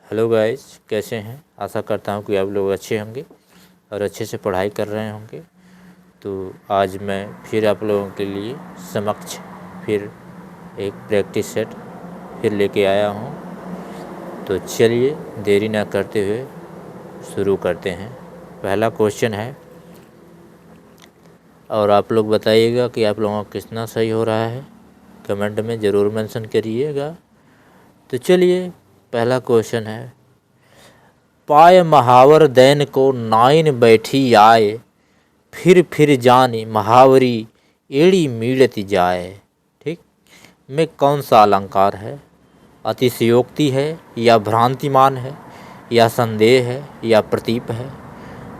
Hello guys, कैसे हैं। आशा करता हूँ कि आप लोग अच्छे होंगे और अच्छे से पढ़ाई कर रहे होंगे। तो आज मैं फिर आप लोगों के लिए समक्ष फिर एक प्रैक्टिस सेट फिर लेके आया हूँ। तो चलिए देरी ना करते हुए शुरू करते हैं। पहला क्वेश्चन है और आप लोग बताइएगा कि आप लोगों का कितना सही हो रहा है। कमेंट में ज़रूर मेंशन करिएगा। तो चलिए पहला क्वेश्चन है, पाय महावर दैन को नाइन बैठी आए, फिर जाने महावरी एड़ी मीड़ती जाए। ठीक, में कौन सा अलंकार है? अतिशयोक्ति है या भ्रांतिमान है या संदेह है या प्रतीप है?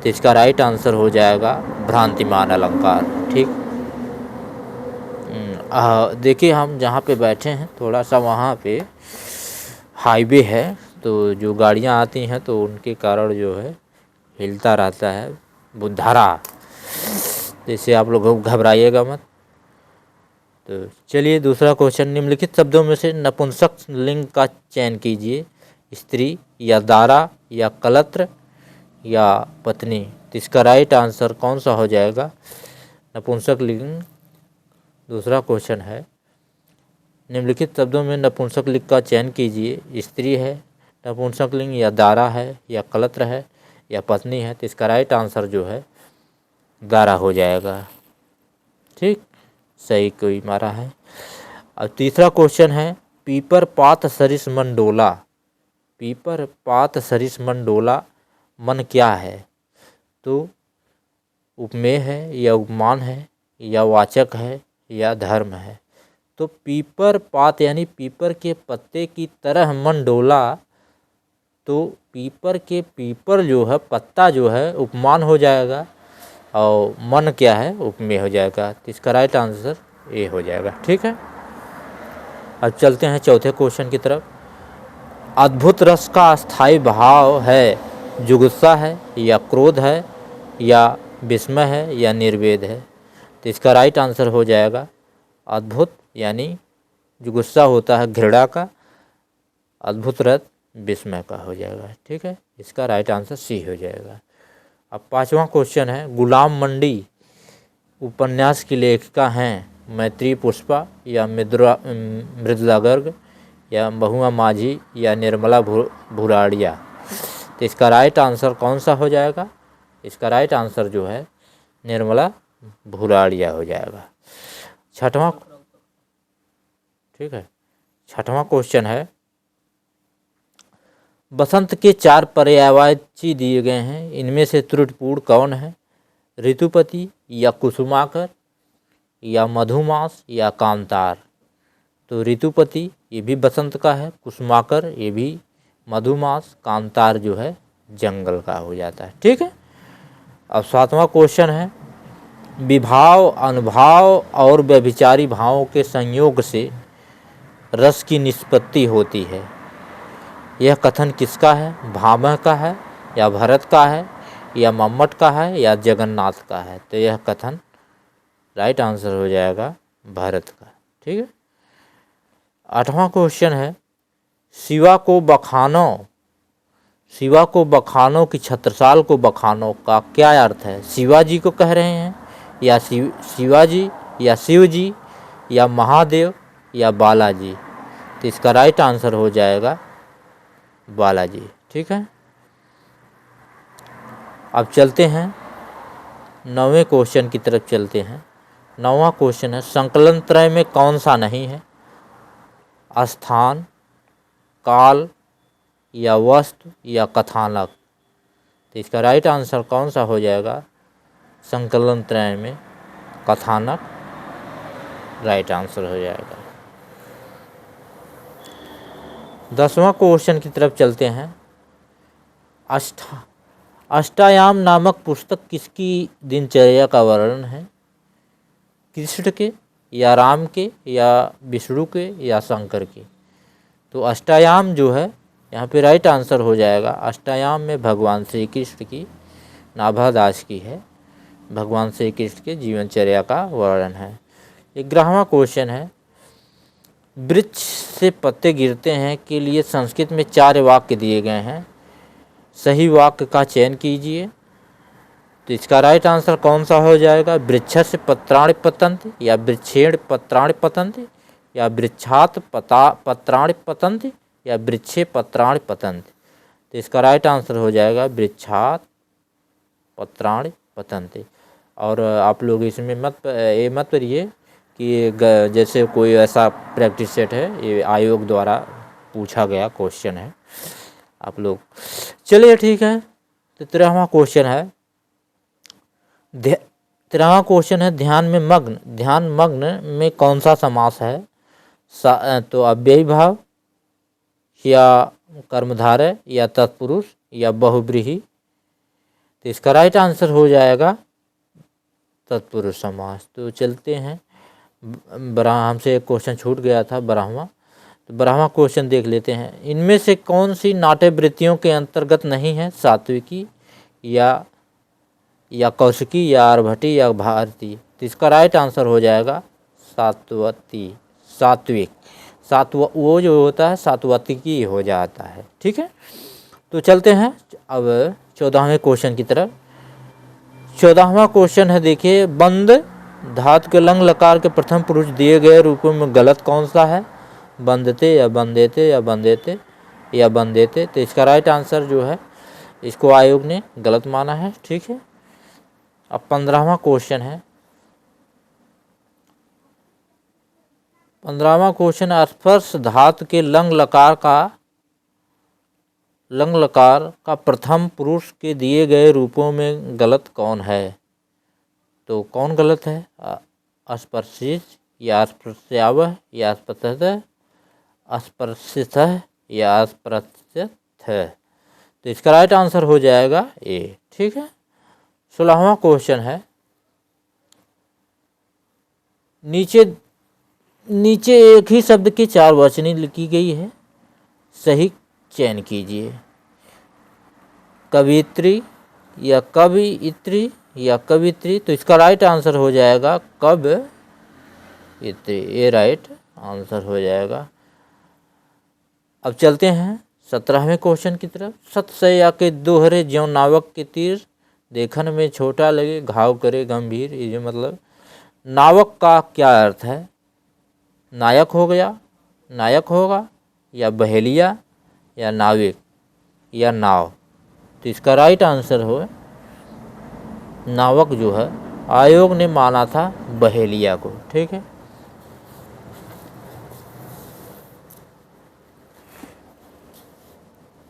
तो इसका राइट आंसर हो जाएगा भ्रांतिमान अलंकार। ठीक, देखिए हम जहाँ पे बैठे हैं थोड़ा सा वहाँ पे हाईवे है, तो जो गाड़ियाँ आती हैं तो उनके कारण जो है हिलता रहता है बुधारा। जैसे आप लोग घबराइएगा मत। तो चलिए दूसरा क्वेश्चन, निम्नलिखित शब्दों में से नपुंसक लिंग का चयन कीजिए। स्त्री या दारा या कलत्र या पत्नी। तो इसका राइट आंसर कौन सा हो जाएगा? नपुंसक लिंग। दूसरा क्वेश्चन है, निम्नलिखित शब्दों में नपुंसक लिंग का चयन कीजिए। स्त्री है, नपुंसक लिंग या दारा है या कलत्र है या पत्नी है। तो इसका राइट आंसर जो है दारा हो जाएगा। ठीक, सही कोई मारा है। अब तीसरा क्वेश्चन है, पीपर पात सरिस मन डोला। पीपर पात सरिस मन डोला मन क्या है? तो उपमेय है या उपमान है या वाचक है या धर्म है? तो पीपर पात यानी पीपर के पत्ते की तरह मन डोला, तो पीपर जो है पत्ता जो है उपमान हो जाएगा और मन क्या है उपमेय हो जाएगा। तो इसका राइट आंसर ए हो जाएगा। ठीक है, अब चलते हैं चौथे क्वेश्चन की तरफ। अद्भुत रस का अस्थायी भाव है, जुगुस्सा है या क्रोध है या विस्मय है या निर्वेद है? तो इसका राइट आंसर हो जाएगा अद्भुत, यानी जुगुस्सा होता है घृणा का, अद्भुत रस विस्मय का हो जाएगा। ठीक है, इसका राइट आंसर सी हो जाएगा। अब पांचवा क्वेश्चन है, गुलाम मंडी उपन्यास की लेखिका हैं मैत्री पुष्पा या मृदुला गर्ग या महुआ माझी या निर्मला भुराड़िया। तो इसका राइट आंसर कौन सा हो जाएगा? इसका राइट आंसर जो है निर्मला भुराड़िया हो जाएगा। छठवां, ठीक है, छठवां क्वेश्चन है, बसंत के 4 पर्यायवाची दिए गए हैं, इनमें से त्रुटिपूर्ण कौन है? ऋतुपति या कुसुमाकर या मधुमास या कांतार? तो ऋतुपति ये भी बसंत का है, कुसुमाकर ये भी, मधुमास, कांतार जो है जंगल का हो जाता है। ठीक है, अब सातवां क्वेश्चन है, विभाव, अनुभाव और व्यभिचारी भावों के संयोग से रस की निष्पत्ति होती है। यह कथन किसका है? भामह का है या भरत का है या मम्मट का है या जगन्नाथ का है? तो यह कथन राइट आंसर हो जाएगा भरत का। ठीक है, आठवां क्वेश्चन है, शिवा को बखानो की छत्रसाल को बखानो का क्या अर्थ है? शिवाजी को कह रहे हैं या शिवाजी या शिव जी या महादेव या बालाजी? तो इसका राइट आंसर हो जाएगा बालाजी। ठीक है, अब चलते हैं 9वें क्वेश्चन की तरफ चलते हैं। 9वां क्वेश्चन है, संकलन त्रय में कौन सा नहीं है? स्थान, काल या वस्तु या कथानक? तो इसका राइट आंसर कौन सा हो जाएगा? संकलन त्रय में कथानक राइट आंसर हो जाएगा। 10वां क्वेश्चन की तरफ चलते हैं। अष्टायाम नामक पुस्तक किसकी दिनचर्या का वर्णन है? कृष्ण के या राम के या विष्णु के या शंकर के? तो अष्टायाम जो है यहाँ पे राइट आंसर हो जाएगा। अष्टायाम में भगवान श्री कृष्ण की, नाभादास की है, भगवान श्री कृष्ण के जीवनचर्या का वर्णन है। 11वां क्वेश्चन है, वृक्ष से पत्ते गिरते हैं के लिए संस्कृत में 4 वाक्य दिए गए हैं। सही वाक्य का चयन कीजिए। तो इसका राइट आंसर कौन सा हो जाएगा? वृक्षस्य पत्राणि पतन्ति, या वृक्षेण पत्राणि पतन्ति, या वृक्षात पत्राणि पतन्ति, या वृक्षे पत्राणि पतन्ति। तो इसका राइट आंसर हो जाएगा वृक्षात पत्राणि पतन्ति। और आप लोग इसमें ये मत करिए कि जैसे कोई ऐसा प्रैक्टिस सेट है, ये आयोग द्वारा पूछा गया क्वेश्चन है आप लोग। चलिए ठीक है। तो 13वां क्वेश्चन है, 13वां क्वेश्चन है ध्यान में मग्न। ध्यान मग्न में कौन सा समास है? तो अव्ययी भाव, या कर्मधारय, या तत्पुरुष, या बहुब्रीहि। तो इसका राइट आंसर हो जाएगा तत्पुरुष समास। तो चलते हैं, हमसे एक क्वेश्चन छूट गया था 12वां। तो 12वां क्वेश्चन देख लेते हैं। इनमें से कौन सी नाट्यवृत्तियों के अंतर्गत नहीं है? सात्विकी, या कौशिकी, या आर्भटी, या भारती। तो इसका राइट आंसर हो जाएगा सात्विक। वो जो होता है सात्विकी हो जाता है। ठीक है। तो चलते हैं अब 14वें क्वेश्चन की तरफ। 14वां क्वेश्चन है, देखिए, बंद धातु के लंग लकार के प्रथम पुरुष दिए गए रूपों में गलत कौन सा है? बंदते, या बंदेते, या बंदेते, या बंदेते। तो इसका राइट आंसर जो है, इसको आयोग ने गलत माना है। ठीक है। अब 15वां क्वेश्चन है। 15वां क्वेश्चन, स्पर्श धातु के लंग लकार का प्रथम पुरुष के दिए गए रूपों में गलत कौन है? तो कौन गलत है? अस्पर्शित, या अस्पृश्यावह, या अस्पृश्यतः, अस्पृश्यतः, या अस्पृश्यत है। तो इसका राइट आंसर हो जाएगा ए। ठीक है। 16वां क्वेश्चन है, नीचे एक ही शब्द की 4 वचनी लिखी गई है, सही चयन कीजिए। कवित्री, या कवियित्री, या कवित्री। तो इसका राइट आंसर हो जाएगा कवियित्री। ये राइट आंसर हो जाएगा। अब चलते हैं 17वें क्वेश्चन की तरफ। सतसैया के दोहरे ज्यों नावक के तीर, देखन में छोटा लगे घाव करे गंभीर। ये जो मतलब नावक का क्या अर्थ है? नायक हो गया, नायक होगा, या बहेलिया, या नाविक, या नाव। तो इसका राइट आंसर हो नावक जो है, आयोग ने माना था बहेलिया को। ठीक है।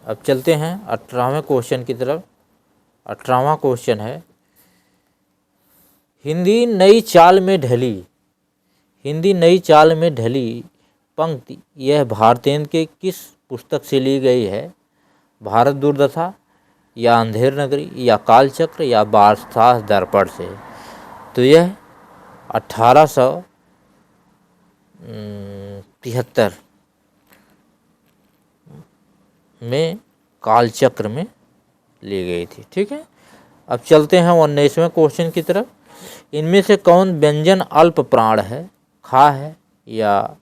अब चलते हैं 18वें क्वेश्चन की तरफ। 18वां क्वेश्चन है, हिंदी नई चाल में ढली पंक्ति यह भारतेंद्र के किस पुस्तक से ली गई है? भारत दुर्दशा, या अंधेर नगरी, या कालचक्र, या बारसात दर्पण से। तो यह 1873 में कालचक्र में ली गई थी। ठीक है। अब चलते हैं 19वें क्वेश्चन की तरफ। इनमें से कौन व्यंजन अल्प प्राण है? खा है, या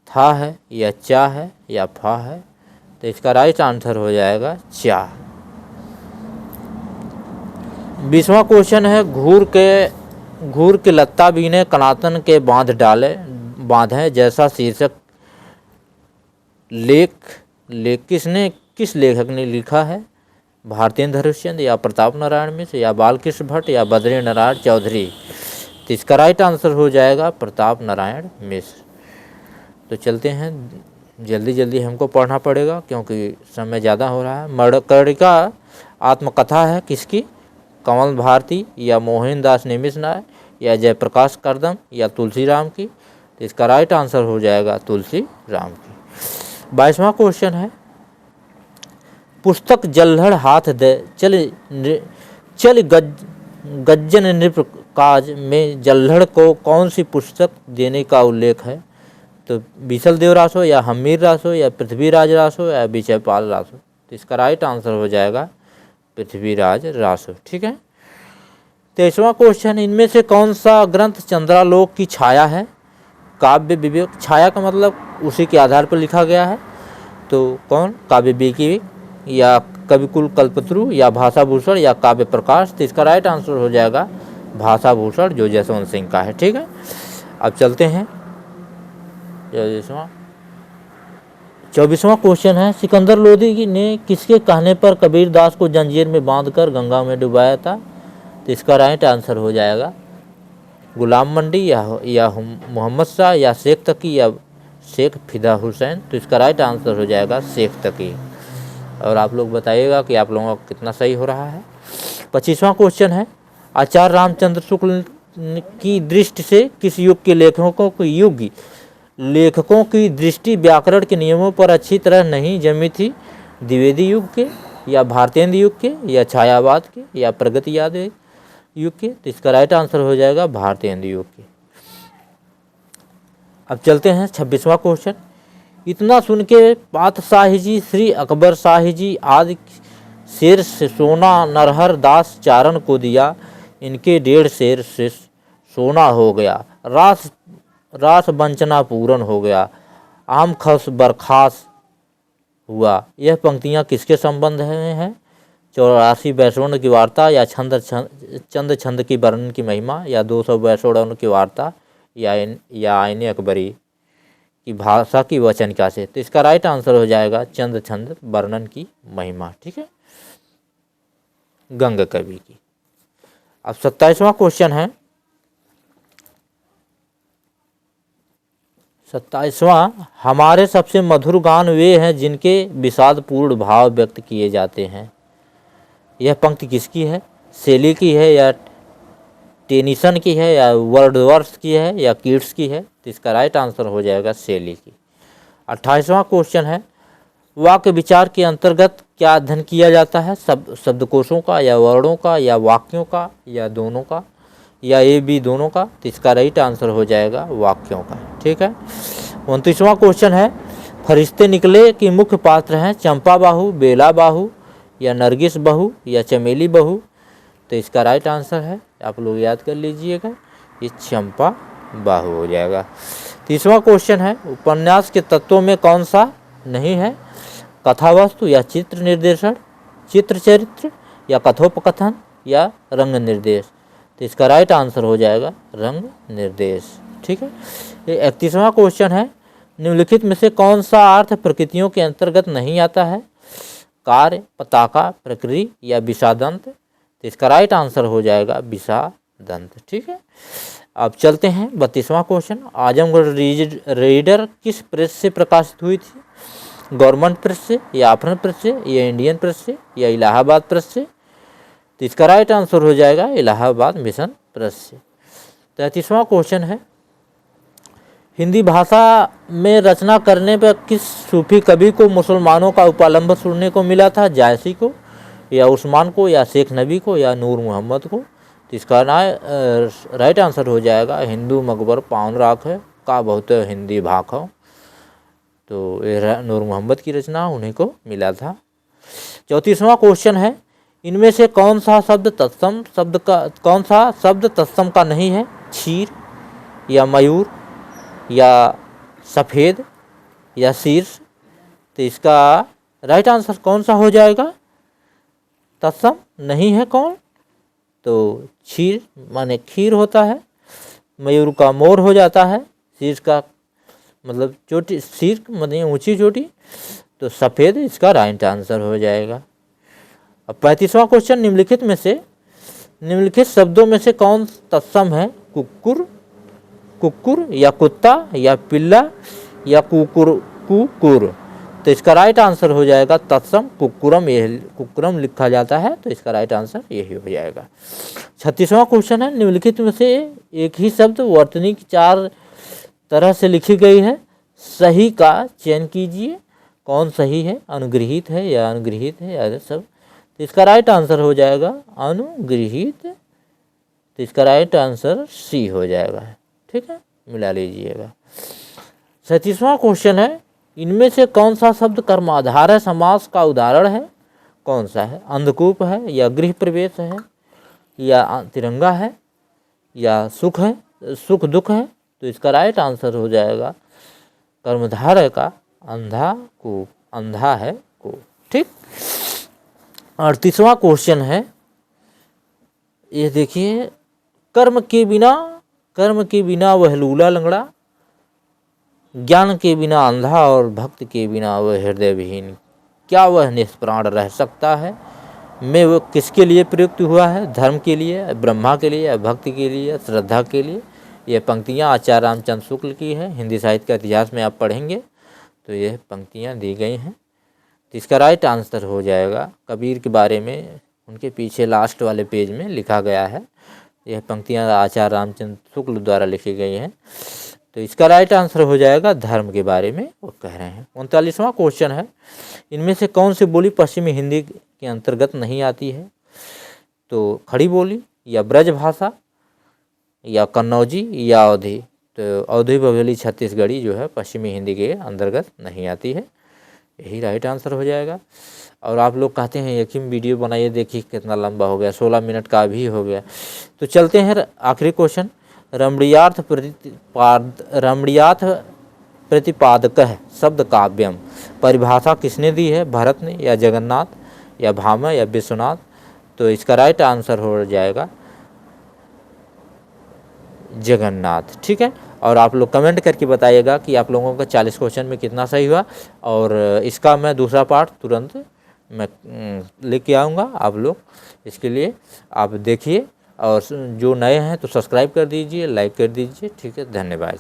था है, या चा है, या फा है। तो इसका राइट आंसर हो जाएगा चा। 20वां क्वेश्चन है, घूर के लत्ता बीने कनातन के बांधे जैसा शीर्षक लेख किस लेखक ने लिखा है? भारतेंद्र हरिश्चंद्र, या प्रताप नारायण मिश्र, या बालकृष्ण भट्ट, या बद्री नारायण चौधरी। तो इसका राइट आंसर हो जाएगा प्रताप नारायण मिश्र। तो चलते हैं, जल्दी हमको पढ़ना पड़ेगा क्योंकि समय ज़्यादा हो रहा है। मणिकर्णिका आत्मकथा है किसकी? कमल भारती, या मोहनदास नेमिष नायक, या जयप्रकाश करदम, या तुलसीराम की। तो इसका राइट आंसर हो जाएगा तुलसीराम की। 22वां क्वेश्चन है, पुस्तक जल्हड़ हाथ दे चल गज्जन नृप काज में जल्हड़ को कौन सी पुस्तक देने का उल्लेख है? तो बीसल देव रासो, या हमीर रासो, या पृथ्वीराज रासो, या विजयपाल रासो। तो इसका राइट आंसर हो जाएगा पृथ्वीराज रासो। ठीक है। 23वां क्वेश्चन, इनमें से कौन सा ग्रंथ चंद्रालोक की छाया है? काव्य विवेक, छाया का मतलब उसी के आधार पर लिखा गया है। तो कौन, काव्य विवेक या कविकुल कल्पतरु या भाषा भूषण या काव्य प्रकाश। तो इसका राइट आंसर हो जाएगा भाषा भूषण, जो जसवंत सिंह का है। ठीक है, अब चलते हैं 24वां क्वेश्चन है, सिकंदर लोदी ने किसके कहने पर कबीरदास को जंजीर में बांधकर गंगा में डुबाया था। तो इसका राइट आंसर हो जाएगा गुलाम मंडी या मोहम्मद शाह या शेख तकी या शेख फिदा हुसैन। तो इसका राइट आंसर हो जाएगा शेख तकी। और आप लोग बताइएगा कि आप लोगों का कितना सही हो रहा है। 25वां क्वेश्चन है, आचार्य रामचंद्र शुक्ल की दृष्टि से किस युग के लेखकों की दृष्टि व्याकरण के नियमों पर अच्छी तरह नहीं जमी थी। द्विवेदी युग के या भारतेंद्र युग के या छायावाद के या प्रगतिवाद युग के। तो इसका राइट आंसर हो जाएगा भारतेंद्र युग के। अब चलते हैं 26वां क्वेश्चन, इतना सुन के पातशाही जी श्री अकबर शाही जी आदि शेर से सोना नरहर दास चारण को दिया, इनके 1.5 शेर से सोना हो गया, रास वंचना पूर्ण हो गया, आम खस बरखास हुआ। यह पंक्तियाँ किसके संबंध में हैं। 84 वैष्णव की वार्ता या चंद छंद की वर्णन की महिमा या 200 वैष्णव की वार्ता या आईने अकबरी की भाषा की वचनिका से। तो इसका राइट आंसर हो जाएगा चंद छंद वर्णन की महिमा। ठीक है, गंग कवि की। अब 27वां क्वेश्चन है, 27वां, हमारे सबसे मधुर गान वे हैं जिनके विषादपूर्ण भाव व्यक्त किए जाते हैं। यह पंक्ति किसकी है, शेली की है या टेनिसन की है या वर्डवर्थ की है या कीट्स की है। तो इसका राइट आंसर हो जाएगा शेली की। 28वां क्वेश्चन है, वाक्य विचार के अंतर्गत क्या अध्ययन किया जाता है। शब्दकोशों का या वर्णों का या वाक्यों का या दोनों का या ए बी दोनों का। तो इसका राइट आंसर हो जाएगा वाक्यों का। ठीक है, 29वां क्वेश्चन है, फरिश्ते निकले के मुख्य पात्र हैं चंपा बाहू, बेला बाहू या नरगिस बहू या चमेली बहू। तो इसका राइट आंसर है, आप लोग याद कर लीजिएगा, ये चंपा बाहू हो जाएगा। 30वां क्वेश्चन है, उपन्यास के तत्वों में कौन सा नहीं है। कथावस्तु या चित्र निर्देशन, चित्र चरित्र या कथोपकथन या रंग निर्देश। तो इसका राइट आंसर हो जाएगा रंग निर्देश। ठीक है, 31वां क्वेश्चन है, निम्नलिखित में से कौन सा अर्थ प्रकृतियों के अंतर्गत नहीं आता है। कार्य, पताका, प्रकृति या विषादंत। तो इसका राइट आंसर हो जाएगा विषादंत। ठीक है, अब चलते हैं 32वां क्वेश्चन, आजमगढ़ रीडर किस प्रेस से प्रकाशित हुई थी। गवर्नमेंट प्रेस से या अपना प्रेस से या इंडियन प्रेस से या इलाहाबाद प्रेस से। तो इसका राइट आंसर हो जाएगा इलाहाबाद मिशन प्रेस से। 33वां क्वेश्चन है, हिंदी भाषा में रचना करने पर किस सूफी कवि को मुसलमानों का उपालंब सुनने को मिला था। जायसी को या उस्मान को या शेख नबी को या नूर मोहम्मद को। तो इसका राइट आंसर हो जाएगा हिंदू मकबर पावन राख है का बहुत हिंदी भाख हो। तो ये नूर मोहम्मद की रचना उन्हीं को मिला था। 34वां क्वेश्चन है, इनमें से कौन सा शब्द तत्सम का नहीं है। क्षीर या मयूर या सफ़ेद या शीर्ष। तो इसका राइट आंसर कौन सा हो जाएगा, तत्सम नहीं है कौन। तो क्षीर माने खीर होता है, मयूर का मोर हो जाता है, शीर्ष का मतलब चोटी, शीर्ष मतलब ऊंची चोटी। तो सफ़ेद इसका राइट आंसर हो जाएगा। अब 35वां क्वेश्चन, निम्नलिखित शब्दों में से कौन तत्सम है। कुक्कुर या कुत्ता या पिल्ला या कुकुर। तो इसका राइट आंसर हो जाएगा तत्सम कुक्कुरम। कुक्कुरम लिखा जाता है, तो इसका राइट आंसर यही हो जाएगा। 36वां क्वेश्चन है, निम्नलिखित में से एक ही शब्द वर्तनी की 4 तरह से लिखी गई है, सही का चयन कीजिए। कौन सही है, अनुगृहीत है या अनुगृहीत है या सब। तो इसका राइट आंसर हो जाएगा अनुगृहीत। तो इसका राइट आंसर सी हो जाएगा। ठीक है, मिला लीजिएगा। 37वां क्वेश्चन है, इनमें से कौन सा शब्द कर्माधार समास का उदाहरण है। कौन सा है, अंधकूप है या गृह प्रवेश है या तिरंगा है या सुख दुख है तो इसका राइट आंसर हो जाएगा कर्मधारय का अंधा है को। ठीक। 38वां क्वेश्चन है, ये देखिए, कर्म के बिना वह लूला लंगड़ा, ज्ञान के बिना अंधा और भक्त के बिना वह हृदय विहीन, क्या वह निष्प्राण रह सकता है? में वो किसके लिए प्रयुक्त हुआ है? धर्म के लिए, ब्रह्मा के लिए, भक्ति के लिए, श्रद्धा के लिए? ये पंक्तियाँ आचार्य रामचंद्र शुक्ल की है। हिंदी साहित्य का इतिहास में आप पढ़ेंगे तो यह पंक्तियाँ दी गई हैं। तो इसका राइट आंसर हो जाएगा, कबीर के बारे में उनके पीछे लास्ट वाले पेज में लिखा गया है। यह पंक्तियाँ आचार्य रामचंद्र शुक्ल द्वारा लिखी गई हैं। तो इसका राइट आंसर हो जाएगा धर्म के बारे में वो कह रहे हैं। 39वां क्वेश्चन है, इनमें से कौन सी बोली पश्चिमी हिंदी के अंतर्गत नहीं आती है? तो खड़ी बोली या ब्रज भाषा या कन्नौजी या अवधी। तो अवधी बघेली छत्तीसगढ़ी जो है पश्चिमी हिंदी के अंतर्गत नहीं आती है, यही राइट आंसर हो जाएगा। और आप लोग कहते हैं एक ही वीडियो बनाइए, देखिए कितना लंबा हो गया, 16 मिनट का भी हो गया। तो चलते हैं आखिरी क्वेश्चन, रमणीयार्थ प्रतिपादक शब्द काव्यम, परिभाषा किसने दी है? भरत ने या जगन्नाथ या भामह या विश्वनाथ? तो इसका राइट आंसर हो जाएगा जगन्नाथ। ठीक है। और आप लोग कमेंट करके बताइएगा कि आप लोगों का 40 क्वेश्चन में कितना सही हुआ, और इसका मैं दूसरा पार्ट तुरंत मैं लेके आऊँगा। आप लोग इसके लिए आप देखिए, और जो नए हैं तो सब्सक्राइब कर दीजिए, लाइक कर दीजिए। ठीक है, धन्यवाद।